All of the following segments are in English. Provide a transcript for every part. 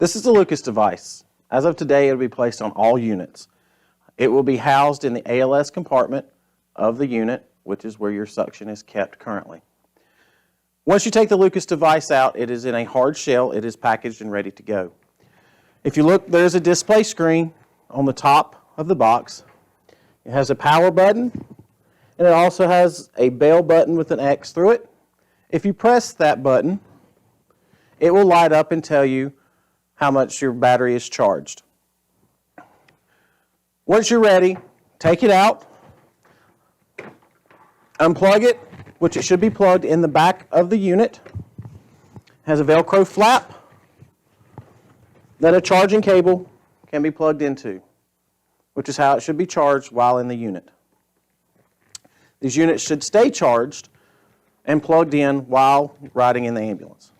This is the Lucas device. As of today, it will be placed on all units. It will be housed in the ALS compartment of the unit, which is where your suction is kept currently. Once you take the Lucas device out, it is in a hard shell. It is packaged and ready to go. If you look, there's a display screen on the top of the box. It has a power button, and it also has a bell button with an X through it. If you press that button, it will light up and tell you how much your battery is charged. Once you're ready, take it out, unplug it, which it should be plugged in the back of the unit. It has a Velcro flap that a charging cable can be plugged into, which is how it should be charged while in the unit. These units should stay charged and plugged in while riding in the ambulance.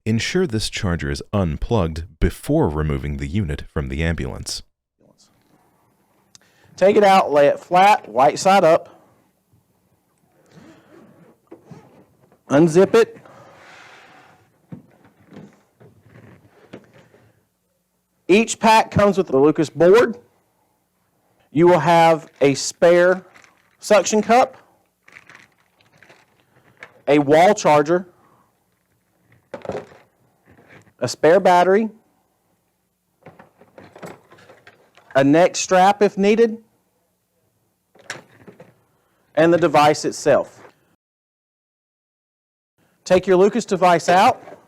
Ensure this charger is unplugged before removing the unit from the ambulance. Take it out, lay it flat, right side up. Unzip it. Each pack comes with the Lucas board. You will have a spare suction cup, a wall charger, a spare battery, a neck strap if needed, and the device itself. Take your Lucas device out.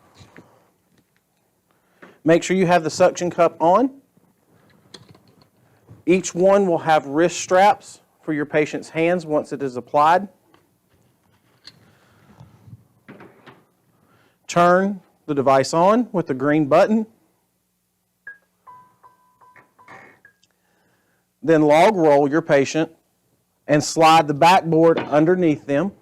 Make sure you have the suction cup on. Each one will have wrist straps for your patient's hands once it is applied. Turn the device on with the green button. Then log roll your patient and slide the backboard underneath them.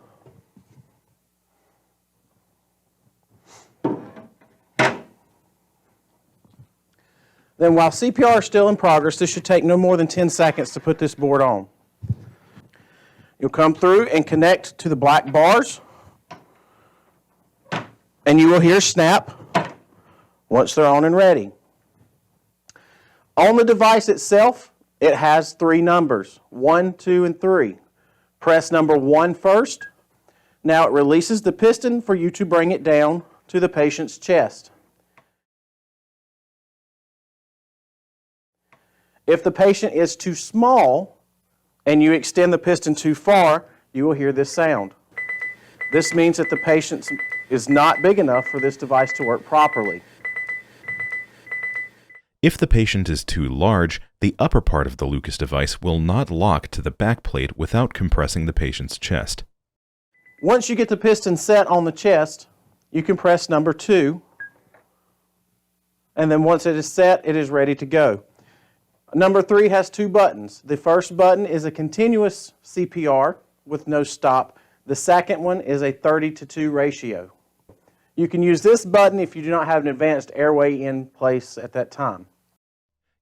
Then while CPR is still in progress, this should take no more than 10 seconds to put this board on. You'll come through and connect to the black bars, and you will hear snap once they're on and ready. On the device itself, it has 3 numbers, 1, 2, and 3. Press number 1 first. Now it releases the piston for you to bring it down to the patient's chest. If the patient is too small and you extend the piston too far, you will hear this sound. This means that the patient is not big enough for this device to work properly. If the patient is too large, the upper part of the Lucas device will not lock to the back plate without compressing the patient's chest. Once you get the piston set on the chest, you can press number 2, and then once it is set, it is ready to go. Number 3 has 2 buttons. The first button is a continuous CPR with no stop. The second one is a 30-to-2 ratio. You can use this button if you do not have an advanced airway in place at that time.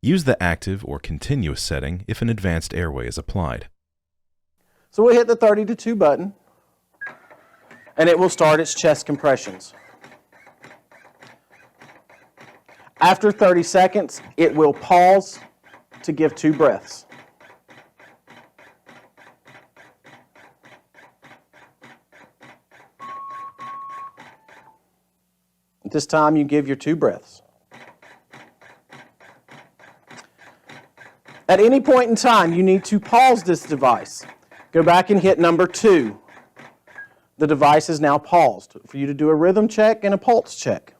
Use the active or continuous setting if an advanced airway is applied. So we'll hit the 30-to-2 button, and it will start its chest compressions. After 30 seconds, it will pause to give 2 breaths. At this time, you give your 2 breaths. At any point in time, you need to pause this device. Go back and hit number 2. The device is now paused for you to do a rhythm check and a pulse check.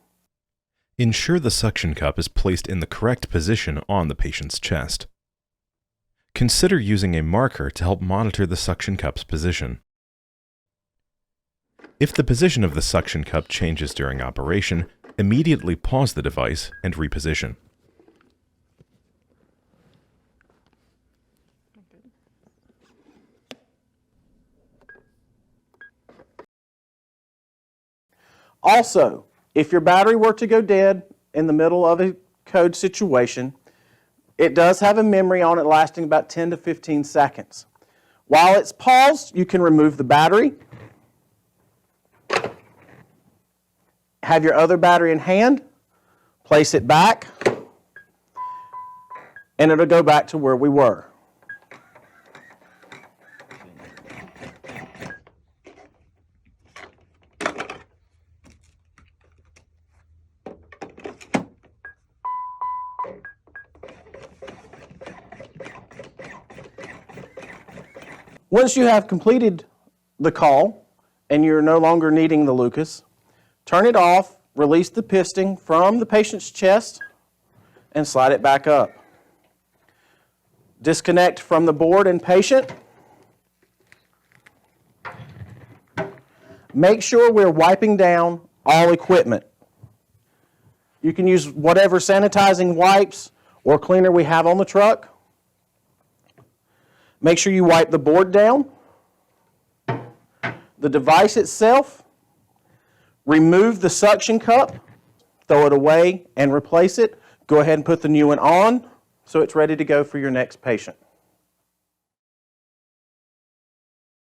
Ensure the suction cup is placed in the correct position on the patient's chest. Consider using a marker to help monitor the suction cup's position. If the position of the suction cup changes during operation, immediately pause the device and reposition. Also, if your battery were to go dead in the middle of a code situation, it does have a memory on it lasting about 10 to 15 seconds. While it's paused, you can remove the battery, have your other battery in hand, place it back, and it'll go back to where we were. Once you have completed the call and you're no longer needing the Lucas, turn it off, release the piston from the patient's chest, and slide it back up. Disconnect from the board and patient. Make sure we're wiping down all equipment. You can use whatever sanitizing wipes or cleaner we have on the truck. Make sure you wipe the board down, the device itself, remove the suction cup, throw it away and replace it. Go ahead and put the new one on so it's ready to go for your next patient.